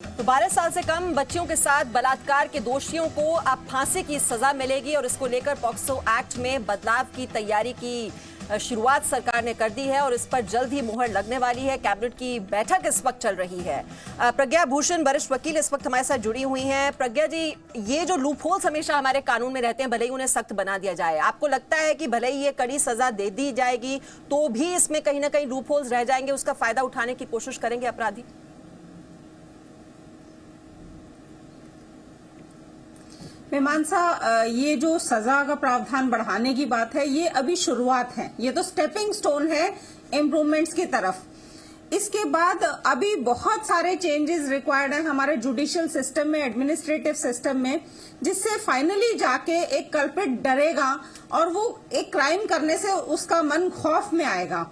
तो 12 साल से कम बच्चियों के साथ बलात्कार के दोषियों को अब फांसी की सजा मिलेगी और इसको लेकर पॉक्सो एक्ट में बदलाव की तैयारी की शुरुआत सरकार ने कर दी है और इस पर जल्द ही मुहर लगने वाली है। कैबिनेट की बैठक इस वक्त चल रही है। प्रज्ञा भूषण वरिष्ठ वकील इस वक्त हमारे साथ जुड़ी हुई हैं। प्रज्ञा जी, ये जो लूप होल्स हमेशा हमारे कानून में रहते हैं, भले ही उन्हें सख्त बना दिया जाए, आपको लगता है कि भले ही ये कड़ी सजा दे दी जाएगी तो भी इसमें कहीं ना कहीं लूप होल्स रह जाएंगे, उसका फायदा उठाने की कोशिश करेंगे अपराधी? मीमांसा, ये जो सजा का प्रावधान बढ़ाने की बात है, ये अभी शुरुआत है। ये तो स्टेपिंग स्टोन है इम्प्रूवमेंट्स की तरफ। इसके बाद अभी बहुत सारे चेंजेस रिक्वायर्ड हैं हमारे जुडिशियल सिस्टम में, एडमिनिस्ट्रेटिव सिस्टम में, जिससे फाइनली जाके एक कल्प्रिट डरेगा और वो एक क्राइम करने से उसका मन खौफ में आएगा।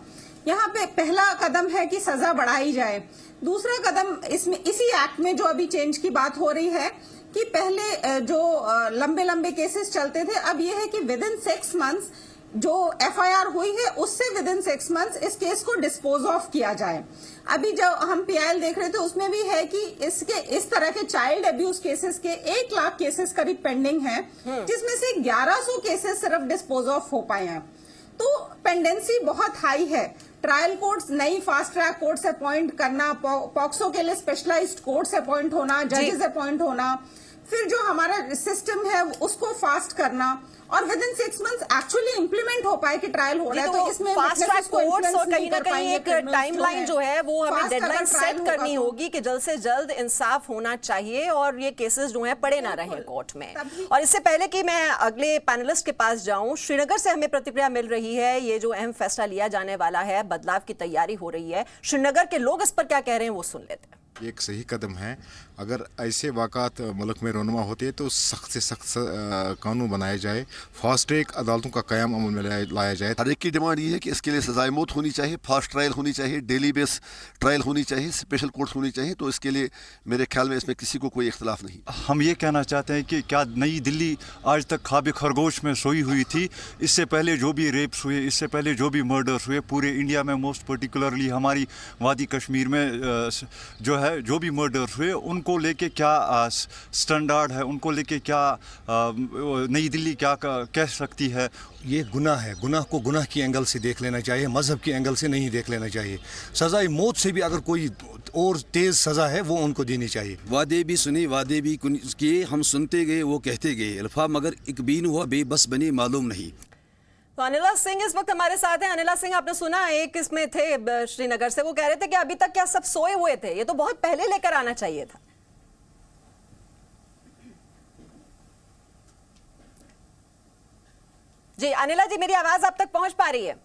यहाँ पे पहला कदम है कि सजा बढ़ाई जाए। दूसरा कदम इसमें इसी एक्ट में जो अभी चेंज की बात हो रही है कि पहले जो लंबे लंबे केसेस चलते थे, अब ये है कि विद इन 6 मंथ्स जो एफआईआर हुई है उससे विद इन 6 मंथ्स इस केस को डिस्पोज ऑफ किया जाए। अभी जो हम पीआईएल देख रहे थे उसमें भी है कि इसके इस तरह के चाइल्ड अब्यूज केसेस के 1 लाख केसेस करीब पेंडिंग हैं, जिसमें से 1100 केसेस सिर्फ डिस्पोज ऑफ हो पाए हैं। तो पेंडेंसी बहुत हाई है। ट्रायल कोर्ट्स, नई फास्ट ट्रैक कोर्ट्स अपॉइंट करना, पॉक्सो के लिए स्पेशलाइज्ड कोर्ट्स अपॉइंट होना, जजेस अपॉइंट होना, फिर जो हमारा सिस्टम है उसको फास्ट करना और with in 6 months actually implement हो पाए कि ट्रायल हो रहा है। तो इसमें फास्ट ट्रैक कोर्ट्स और कहीं ना कहीं एक टाइमलाइन जो है वो हमें डेडलाइन सेट करनी होगी कि जल्द से जल्द इंसाफ होना चाहिए और ये केसेस जो हैं पड़े ना रहें कोर्ट में। और इससे पहले कि मैं अगले पैनलिस्ट के पास जाऊं, श्रीनगर से हमें प्रतिक्रिया मिल रही है। ये जो अहम फैसला लिया जाने वाला है, बदलाव की तैयारी हो रही है, श्रीनगर के लोग इस पर क्या कह रहे हैं वो सुन लेते हैं। ये एक सही कदम है। अगर ऐसे वाक़ात मुल्क में रोनुमा होते हैं तो सख्त से सख्त कानून बनाया जाए, फास्ट ट्रैक अदालतों का क़याम अमल में लाया जाए। हर एक की डिमांड ये है कि इसके लिए सजाए मौत होनी चाहिए, फास्ट ट्रायल होनी चाहिए, डेली बेस ट्रायल होनी चाहिए, स्पेशल कोर्ट्स होनी चाहिए। तो इसके लिए मेरे ख्याल में इसमें किसी को कोई इख्तलाफ नहीं। हम ये कहना चाहते हैं कि क्या नई दिल्ली आज तक ख्वाब खरगोश में सोई हुई थी? इससे पहले जो भी रेप्स हुए, इससे पहले जो भी मर्डर्स हुए पूरे इंडिया में, मोस्ट पर्टिकुलरली हमारी वादी कश्मीर में जो भी मर्डर्स हुए, उनको लेके क्या स्टैंडर्ड है, उनको लेके क्या नई दिल्ली क्या कह सकती है? ये गुनाह है। गुनाह को गुनाह की एंगल से देख लेना चाहिए, मजहब की एंगल से नहीं देख लेना चाहिए। सजाए मौत से भी अगर कोई और तेज सजा है वो उनको देनी चाहिए। वादे भी सुने, वादे भी किए, हम सुनते गए, वो कहते गए, अल्फा मगर एक बीन हुआ, बेबस बनी मालूम नहीं। तो अनिला सिंह इस वक्त हमारे साथ हैं। अनिला सिंह, आपने सुना एक इसमें थे श्रीनगर से, वो कह रहे थे कि अभी तक क्या सब सोए हुए थे, ये तो बहुत पहले लेकर आना चाहिए था। जी अनिला जी, मेरी आवाज आप तक पहुंच पा रही है?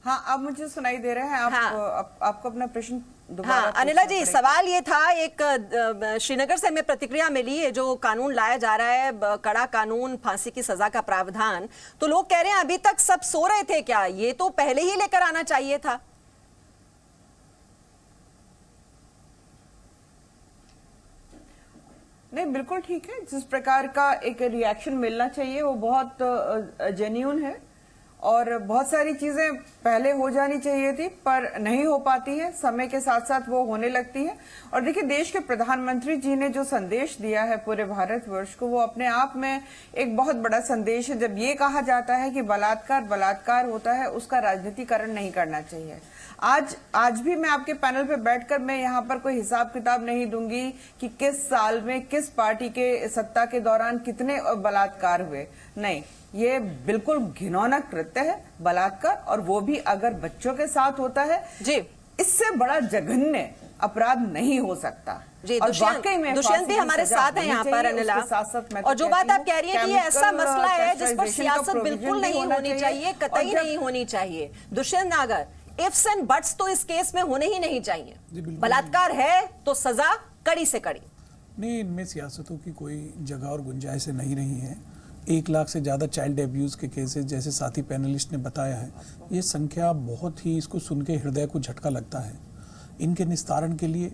हाँ, अब मुझे सुनाई दे रहा है। आपको अपना प्रश्न दोबारा। हाँ अनिला जी, सवाल ये था, एक श्रीनगर से हमें प्रतिक्रिया मिली है, जो कानून लाया जा रहा है, कड़ा कानून, फांसी की सजा का प्रावधान, तो लोग कह रहे हैं अभी तक सब सो रहे थे क्या? ये तो पहले ही लेकर आना चाहिए था। नहीं, बिल्कुल ठीक है। जिस प्रकार का एक रिएक्शन मिलना चाहिए वो बहुत जेन्युइन है और बहुत सारी चीजें पहले हो जानी चाहिए थी पर नहीं हो पाती है, समय के साथ साथ वो होने लगती है। और देखिए, देश के प्रधानमंत्री जी ने जो संदेश दिया है पूरे भारतवर्ष को, वो अपने आप में एक बहुत बड़ा संदेश है। जब ये कहा जाता है कि बलात्कार होता है, उसका राजनीतिकरण नहीं करना चाहिए। आज भी मैं आपके पैनल पे बैठकर मैं यहाँ पर कोई हिसाब किताब नहीं दूंगी कि किस साल में किस पार्टी के सत्ता के दौरान कितने बलात्कार हुए। नहीं, ये बिल्कुल घिनौना कृत्य है बलात्कार, और वो भी अगर बच्चों के साथ होता है जी, इससे बड़ा जघन्य अपराध नहीं हो सकता। जी, दुष्यंत भी हमारे साथ हैं यहाँ पर अनिला। और जो बात आप कह रही है कि ये ऐसा मसला है जिस पर सियासत बिल्कुल नहीं होनी चाहिए, कतई नहीं होनी चाहिए। दुष्यंत नागर, इफ्स एंड बट्स तो इस केस में होने ही नहीं चाहिए। बलात्कार है तो सजा कड़ी से कड़ी। नहीं, इनमें सियासतों की कोई जगह और गुंजाइश नहीं रही है। 1 लाख से ज़्यादा चाइल्ड एब्यूज़ के केसेस, जैसे साथी पैनलिस्ट ने बताया है, ये संख्या बहुत ही, इसको सुन के हृदय को झटका लगता है। इनके निस्तारण के लिए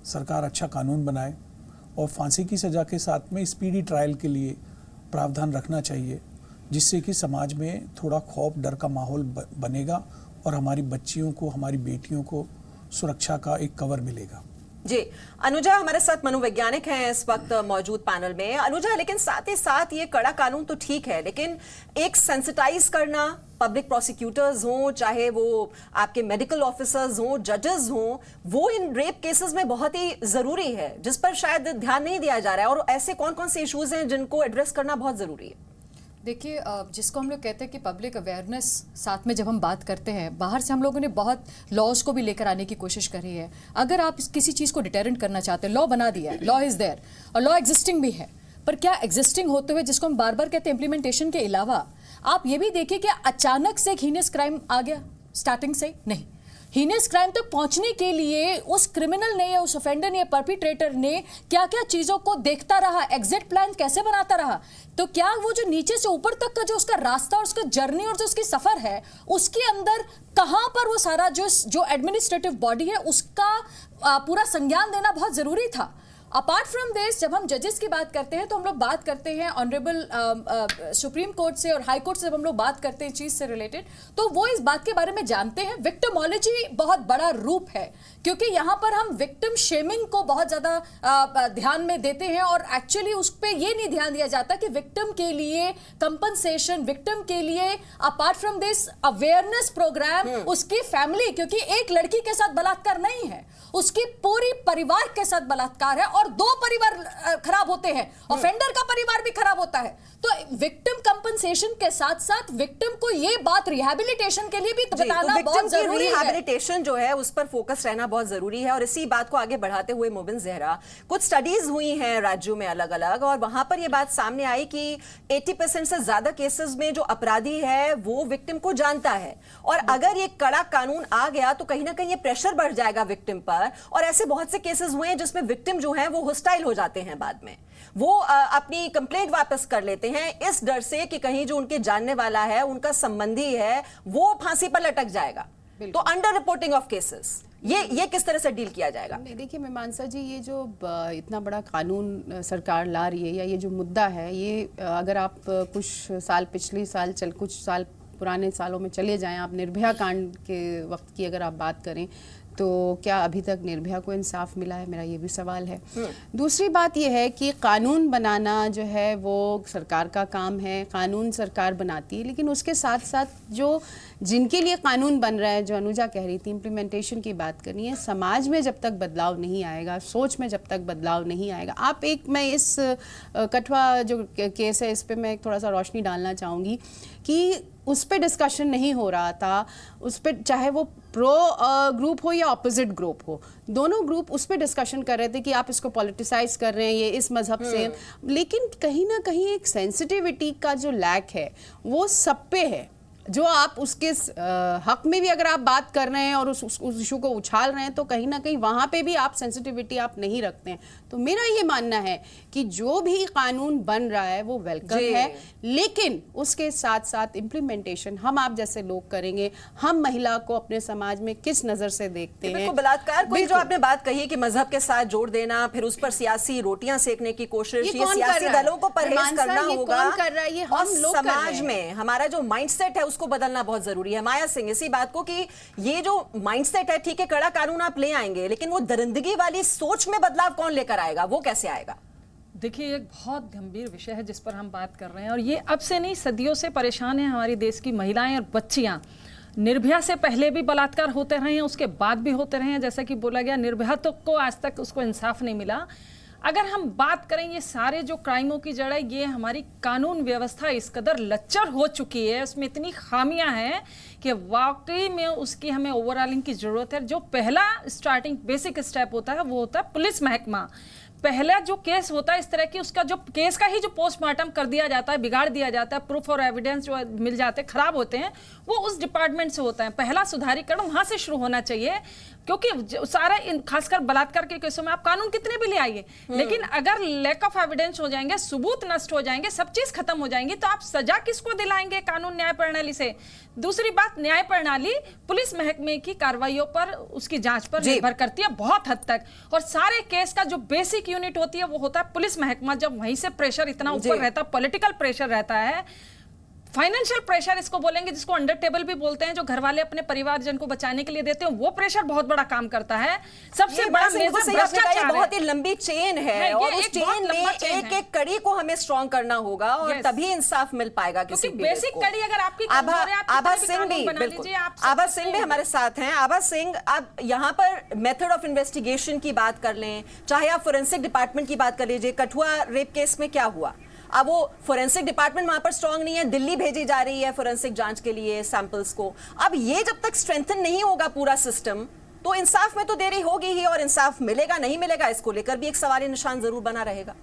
सरकार अच्छा कानून बनाए और फांसी की सज़ा के साथ में स्पीडी ट्रायल के लिए प्रावधान रखना चाहिए, जिससे कि समाज में थोड़ा खौफ डर का माहौल बनेगा और हमारी बच्चियों को, हमारी बेटियों को सुरक्षा का एक कवर मिलेगा। जी, अनुजा हमारे साथ मनोवैज्ञानिक हैं इस वक्त मौजूद पैनल में। अनुजा, लेकिन साथ ही साथ ये कड़ा कानून तो ठीक है, लेकिन एक सेंसिटाइज करना, पब्लिक प्रोसिक्यूटर्स हों, चाहे वो आपके मेडिकल ऑफिसर्स हों, जजेस हों, वो इन रेप केसेस में बहुत ही जरूरी है, जिस पर शायद ध्यान नहीं दिया जा रहा है। और ऐसे कौन कौन से इश्यूज हैं जिनको एड्रेस करना बहुत जरूरी है? देखिए, जिसको हम लोग कहते हैं कि पब्लिक अवेयरनेस, साथ में जब हम बात करते हैं, बाहर से हम लोगों ने बहुत लॉज को भी लेकर आने की कोशिश करी है। अगर आप किसी चीज़ को डिटेरेंट करना चाहते हैं, लॉ बना दिया है, लॉ इज़ देयर और लॉ एग्जिस्टिंग भी है, पर क्या एग्जिस्टिंग होते हुए, जिसको हम बार बार कहते हैं इम्प्लीमेंटेशन के अलावा, आप ये भी देखिए कि अचानक से एक हीनियस क्राइम आ गया स्टार्टिंग से? नहीं, हीनियस क्राइम तक पहुंचने के लिए उस क्रिमिनल ने या उस ऑफेंडर ने या परपिट्रेटर ने क्या क्या चीजों को देखता रहा, एग्जिट प्लान कैसे बनाता रहा। तो क्या वो जो नीचे से ऊपर तक का जो उसका रास्ता और उसका जर्नी और जो उसकी सफर है, उसके अंदर कहां पर वो सारा जो एडमिनिस्ट्रेटिव बॉडी है उसका पूरा संज्ञान देना बहुत जरूरी था। अपार्ट फ्रॉम दिस, जब हम जजेस की बात करते हैं तो हम लोग बात करते हैं ऑनरेबल सुप्रीम कोर्ट से और हाई कोर्ट से, जब हम लोग बात करते हैं चीज से रिलेटेड, तो वो इस बात के बारे में जानते हैं। विक्टिमोलॉजी बहुत बड़ा रूप है, क्योंकि यहाँ पर हम विक्टिम शेमिंग को बहुत ज्यादा ध्यान में देते हैं और एक्चुअली उस पर ये नहीं ध्यान दिया जाता कि विक्टिम के लिए कंपनसेशन, विक्टिम के लिए apart from this awareness programme, उसकी फैमिली, क्योंकि एक लड़की के साथ बलात्कार नहीं है, उसकी पूरी परिवार के साथ बलात्कार है और दो परिवार खराब होते हैं, ऑफेंडर का परिवार भी खराब होता है। तो विक्टिम कंपनसेशन के साथ साथ विक्टिम को ये बात रिहैबिलिटेशन के लिए भी बताना बहुत जरूरी है। रिहैबिलिटेशन जो है उस पर फोकस रहना बहुत जरूरी है। और इसी बात को आगे बढ़ाते हुए मोबिन जहरा, कुछ स्टडीज हुई हैं राज्यों में अलग अलग, और वहां पर यह बात सामने आई कि 80% से ज्यादा केसेस में जो अपराधी है वो विक्टिम को जानता है, और अगर ये कड़ा कानून आ गया तो कहीं ना कहीं ये प्रेशर बढ़ जाएगा विक्टिम पर। और ऐसे बहुत से केसेस हुए हैं जिसमें विक्टिम जो है वो होस्टाइल हो जाते हैं, बाद में वो अपनी कंप्लेंट वापस कर लेते हैं इस डर से कि कहीं जो उनके जानने वाला है, उनका संबंधी है, वो फांसी पर लटक जाएगा। तो अंडर रिपोर्टिंग ऑफ केसेस, ये किस तरह से डील किया जाएगा? नहीं, देखिए मीमांसा जी, ये जो इतना बड़ा कानून सरकार ला रही है, या ये जो मुद्दा है, ये अगर आप कुछ साल पुराने सालों में चले जाएं, आप निर्भया कांड के वक्त की अगर आप बात करें, तो क्या अभी तक निर्भया को इंसाफ मिला है? मेरा ये भी सवाल है। दूसरी बात ये है कि कानून बनाना जो है वो सरकार का काम है, कानून सरकार बनाती है, लेकिन उसके साथ साथ जो जिनके लिए कानून बन रहा है, जो अनुजा कह रही थी, इम्प्लीमेंटेशन की बात करनी है, समाज में जब तक बदलाव नहीं आएगा, सोच में जब तक बदलाव नहीं आएगा। मैं इस कठुआ जो केस है, इस पर मैं थोड़ा सा रोशनी डालना चाहूँगी कि उस पर डिस्कशन नहीं हो रहा था, उस पर चाहे वो प्रो ग्रुप हो या ऑपोजिट ग्रुप हो, दोनों ग्रुप उस पर डिस्कशन कर रहे थे कि आप इसको पॉलिटिसाइज कर रहे हैं, ये इस मजहब से, लेकिन कहीं ना कहीं एक सेंसिटिविटी का जो लैक है वो सब पे है। जो आप उसके हक में भी अगर आप बात कर रहे हैं और उस इशू को उछाल रहे हैं, तो कहीं ना कहीं वहां पे भी आप सेंसिटिविटी आप नहीं रखते हैं। तो मेरा ये मानना है कि जो भी कानून बन रहा है वो वेलकम है, लेकिन उसके साथ साथ इम्प्लीमेंटेशन हम आप जैसे लोग करेंगे। हम महिला को अपने समाज में किस नजर से देखते हैं? बलात्कार को जो आपने बात कही कि मजहब के साथ जोड़ देना, फिर उस पर सियासी रोटियां सेकने की कोशिश, ये सियासी दलों को परहेज करना होगा। कौन कर रहा है? ये हम लोग समाज में हमारा जो माइंडसेट है उसको बदलना बहुत जरूरी है। माया सिंह, इसी बात को कि ये जो माइंडसेट है, ठीक है कड़ा कानून आप ले आएंगे, लेकिन वो दरिंदगी वाली सोच में बदलाव कौन लेकर आएगा, वो कैसे आएगा? देखिए, एक बहुत गंभीर विषय है जिस पर हम बात कर रहे हैं, और ये अब से नहीं, सदियों से परेशान है हमारी देश की महिलाएं और बच्चियां। निर्भया से पहले भी बलात्कार होते रहे हैं, उसके बाद भी होते रहे हैं, जैसा कि बोला गया। निर्भया तो को आज तक उसको इंसाफ नहीं मिला। अगर हम बात करें ये सारे जो क्राइमों की जड़ है, ये हमारी कानून व्यवस्था इस कदर लच्चर हो चुकी है, उसमें इतनी खामियां हैं कि वाकई में उसकी हमें ओवरऑलिंग की जरूरत है। जो पहला स्टार्टिंग बेसिक स्टेप होता है वो होता है पुलिस महकमा। पहला जो केस होता है इस तरह की, उसका जो केस का ही जो पोस्टमार्टम कर दिया जाता है, बिगाड़ दिया जाता है, प्रूफ और एविडेंस जो मिल जाते हैं, खराब होते हैं, वो उस डिपार्टमेंट से होता है। पहला सुधारीकरण वहां से शुरू होना चाहिए, क्योंकि सारा खासकर बलात्कार के केसों में आप कानून कितने भी ले आइए, लेकिन अगर लैक ऑफ एविडेंस हो जाएंगे, सबूत नष्ट हो जाएंगे, सब चीज खत्म हो जाएंगी, तो आप सजा किसको दिलाएंगे कानून न्याय प्रणाली से? दूसरी बात, न्याय प्रणाली पुलिस महकमे की कार्रवाइयों पर, उसकी जांच पर निर्भर करती है बहुत हद तक, और सारे केस का जो बेसिक यूनिट होती है वो होता है पुलिस महकमा। जब वहीं से प्रेशर इतना ऊपर रहता है, पॉलिटिकल प्रेशर रहता है, फाइनेंशियल प्रेशर इसको बोलेंगे, जिसको अंडर टेबल भी बोलते हैं, जो घर वाले अपने परिवारजन को बचाने के लिए देते हैं, वो प्रेशर बहुत बड़ा काम करता है। सबसे बड़ा मेजर भ्रष्टाचार बहुत ही लंबी चेन है और उस चेन में एक एक कड़ी को हमें स्ट्रॉन्ग करना होगा और तभी इंसाफ मिल पाएगा किसी पीड़ित को। बेसिक कड़ी अगर आपकी आभा सिंह भी बिल्कुल, आभा सिंह भी हमारे साथ हैं। आभा सिंह, आप यहाँ पर मेथड ऑफ इन्वेस्टिगेशन की बात कर लें, चाहे आप फोरेंसिक डिपार्टमेंट की बात कर लीजिए, कठुआ रेप केस में क्या हुआ? अब वो फोरेंसिक डिपार्टमेंट वहां पर स्ट्रांग नहीं है, दिल्ली भेजी जा रही है फोरेंसिक जांच के लिए सैंपल्स को। अब ये जब तक स्ट्रेंथन नहीं होगा पूरा सिस्टम तो इंसाफ में तो देरी होगी ही, और इंसाफ मिलेगा नहीं मिलेगा इसको लेकर भी एक सवाल निशान जरूर बना रहेगा।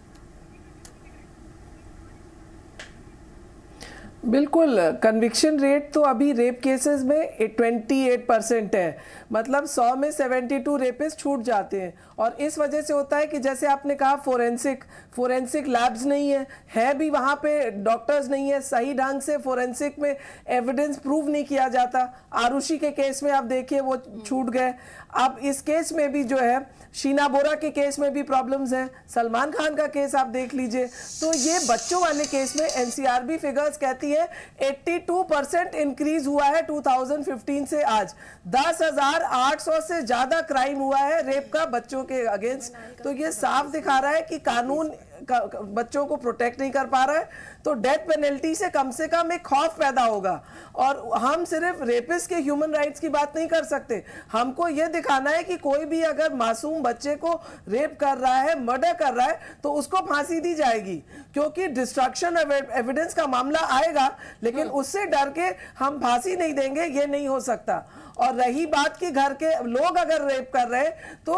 बिल्कुल, कन्विक्शन रेट तो अभी रेप केसेस में 28% है, मतलब 100 में 72 रेपिस्ट छूट जाते हैं। और इस वजह से होता है कि जैसे आपने कहा फोरेंसिक लैब्स नहीं है भी वहाँ पे, डॉक्टर्स नहीं है, सही ढंग से फोरेंसिक में एविडेंस प्रूव नहीं किया जाता। आरुषि के केस में आप देखिए वो छूट गए। अब इस केस में भी जो है, शीना बोरा के केस में भी प्रॉब्लम्स हैं, सलमान खान का केस आप देख लीजिए। तो ये बच्चों वाले केस में एनसीआरबी फिगर्स कहती है 82% इंक्रीज हुआ है 2015 से आज। 10,800 से ज्यादा क्राइम हुआ है रेप का बच्चों के अगेंस्ट। तो ये साफ दिखा रहा है कि कानून बच्चों को प्रोटेक्ट नहीं कर पा रहा है। तो डेथ पेनल्टी से कम एक खौफ पैदा होगा। और हम सिर्फ रेपिस्ट के ह्यूमन राइट्स की बात नहीं कर सकते, हमको ये दिखाना है कि कोई भी अगर मासूम बच्चे को रेप कर रहा है, मर्डर कर रहा है, तो उसको फांसी दी जाएगी, क्योंकि डिस्ट्रक्शन ऑफ एविडेंस का मामला आएगा, लेकिन उससे डर के हम फांसी नहीं देंगे, ये नहीं हो सकता। और रही बात कि घर के लोग अगर रेप कर रहे हैं तो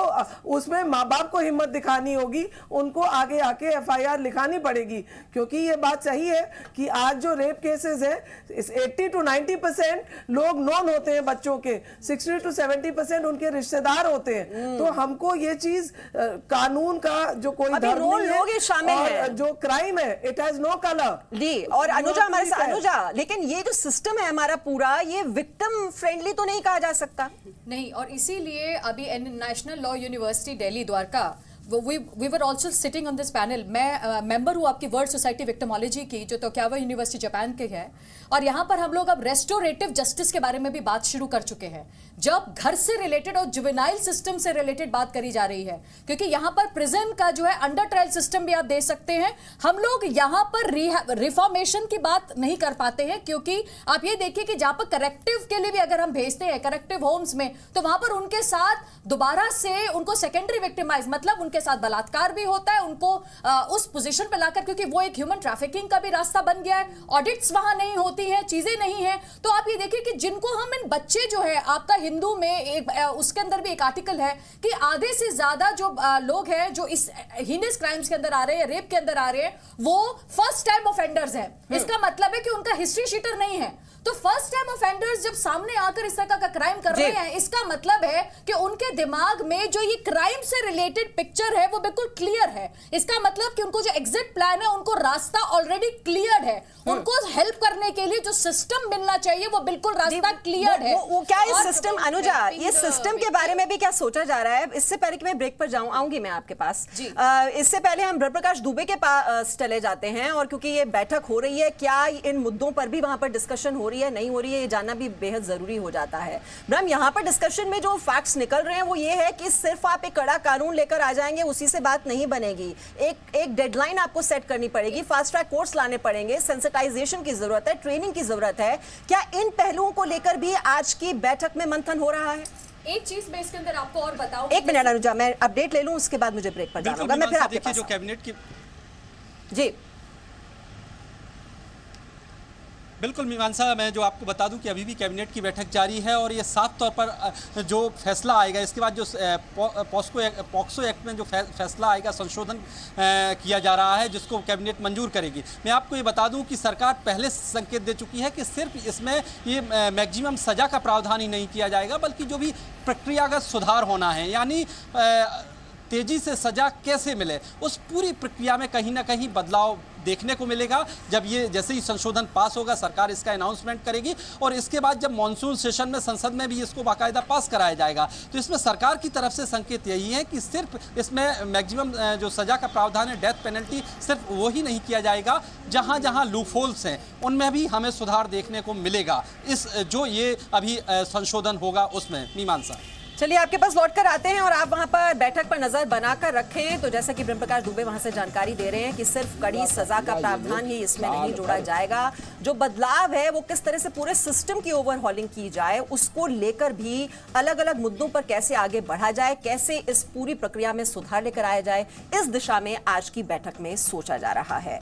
उसमें माँ बाप को हिम्मत दिखानी होगी, उनको आगे आके एफआईआर लिखानी पड़ेगी, क्योंकि ये बात सही है कि आज जो रेप केसेस है 80 to 90% लोग नॉन होते हैं बच्चों के, 60 to 70% उनके रिश्तेदार होते हैं। तो हमको ये चीज कानून का जो कोई धर्म नहीं है शामिल और है, जो क्राइम है इट हैज नो कलर जी। और अनुजा हमारे साथ, अनुजा, लेकिन ये जो सिस्टम है हमारा पूरा, ये विक्टिम फ्रेंडली तो नहीं कहा जा सकता। नहीं, और इसीलिए अभी national law university Delhi Dwarka, we were also sitting on this panel। मैं मेंबर हूँ आपकी वर्ल्ड सोसाइटी विक्टिमोलॉजी की, जो तोक्यावा यूनिवर्सिटी जापान के है। और यहाँ पर हम लोग अब रेस्टोरेटिव जस्टिस के बारे में भी बात शुरू कर चुके हैं, जब घर से रिलेटेड और जुवेनाइल सिस्टम से रिलेटेड बात करी जा रही है, क्योंकि यहाँ पर प्रिजन का जो है अंडर ट्रायल सिस्टम भी आप दे सकते हैं। हम लोग यहाँ पर रिफॉर्मेशन की बात नहीं कर पाते हैं, क्योंकि आप ये देखिए कि जहाँ पर करेक्टिव के लिए भी अगर हम भेजते हैं करेक्टिव होम्स में, तो वहां पर उनके साथ दोबारा से उनको सेकेंडरी विक्टिमाइज, मतलब उनके साथ बलात्कार भी होता है, उनको उस पोजीशन पे लाकर, क्योंकि वो एक ह्यूमन ट्रैफिकिंग का भी रास्ता बन गया है। ऑडिट्स वहां नहीं होती हैं, चीजें नहीं है। तो आप ये देखिए कि जिनको हम इन बच्चे जो है, आपका हिंदू में एक उसके अंदर भी एक आर्टिकल है कि आधे से ज्यादा जो लोग हैं जो इस हीनियस क्राइम्स के अंदर आ रहे हैं, रेप के अंदर आ रहे हैं, वो फर्स्ट टाइम ऑफेंडर्स हैं। इसका मतलब है कि उनका हिस्ट्री शीटर नहीं है। तो फर्स्ट टाइम ऑफेंडर्स जब सामने आकर इस तरह का क्राइम कर रहे हैं, इसका मतलब है कि उनके दिमाग में जो ये क्राइम से रिलेटेड पिक्चर है वो बिल्कुल क्लियर है। इसका मतलब कि उनको जो एग्जिट प्लान है, उनको रास्ता ऑलरेडी क्लियर है। उनको हेल्प करने के लिए जो सिस्टम मिलना चाहिए वो बिल्कुल रास्ता क्लियर है। वो क्या ये सिस्टम, अनुजा, ये सिस्टम के बारे में भी क्या सोचा जा रहा है? इससे पहले कि मैं ब्रेक पर आऊंगी मैं आपके पास, इससे पहले हम ब्रह्मप्रकाश दुबे के पास चले जाते हैं। और क्योंकि ये बैठक हो रही है, क्या इन मुद्दों पर भी वहां पर डिस्कशन हो रही है, नहीं हो रही है, ये जानना भी बेहद जरूरी हो जाता है। ब्रह्म, यहाँ पर डिस्कशन में जो फैक्ट्स निकल रहे हैं वो ये है कि सिर्फ आप एक कड़ा कानून लेकर आ जाएंगे, उसी से बात नहीं बनेगी। एक डेडलाइन आपको सेट करनी पड़ेगी, फास्ट ट्रैक कोर्स लाने पड़ेंगे, सेंसिटाइजेशन की जरूरत है, ट्रेनिंग की जरूरत है। क्या इन पहलुओं को लेकर भी आज की बैठक में मंथन हो रहा है? एक चीज मैं इसके अंदर आपको और बताऊं, एक मिनट अनुजा, मैं अपडेट ले लूं, उसके बाद मुझे ब्रेक पर जाना होगा। मैं फिर आपके पास जो कैबिनेट की, जी बिल्कुल मीमांसा, मैं जो आपको बता दूं कि अभी भी कैबिनेट की बैठक जारी है और ये साफ तौर पर जो फैसला आएगा, इसके बाद जो पॉक्सो एक्ट में जो फैसला आएगा, संशोधन किया जा रहा है, जिसको कैबिनेट मंजूर करेगी। मैं आपको ये बता दूं कि सरकार पहले संकेत दे चुकी है कि सिर्फ इसमें ये मैक्सिमम सज़ा का प्रावधान ही नहीं किया जाएगा, बल्कि जो भी प्रक्रियागत सुधार होना है, यानी तेजी से सजा कैसे मिले, उस पूरी प्रक्रिया में कहीं ना कहीं बदलाव देखने को मिलेगा। जब ये जैसे ही संशोधन पास होगा, सरकार इसका अनाउंसमेंट करेगी और इसके बाद जब मॉनसून सेशन में संसद में भी इसको बाकायदा पास कराया जाएगा। तो इसमें सरकार की तरफ से संकेत यही है कि सिर्फ इसमें मैक्सिमम जो सजा का प्रावधान है, डेथ पेनल्टी, सिर्फ वो ही नहीं किया जाएगा, जहां जहां लूपहोल्स हैं उनमें भी हमें सुधार देखने को मिलेगा इस जो ये अभी संशोधन होगा उसमें। मीमांसा, चलिए आपके पास लौट कर आते हैं और आप वहां पर बैठक पर नजर बनाकर रखें। तो जैसा कि ब्रह्मप्रकाश दुबे वहां से जानकारी दे रहे हैं कि सिर्फ कड़ी सजा का प्रावधान ही इसमें नहीं जोड़ा जाएगा, जो बदलाव है वो किस तरह से पूरे सिस्टम की ओवरहॉलिंग की जाए, उसको लेकर भी अलग अलग मुद्दों पर कैसे आगे बढ़ा जाए, कैसे इस पूरी प्रक्रिया में सुधार लेकर आया जाए, इस दिशा में आज की बैठक में सोचा जा रहा है।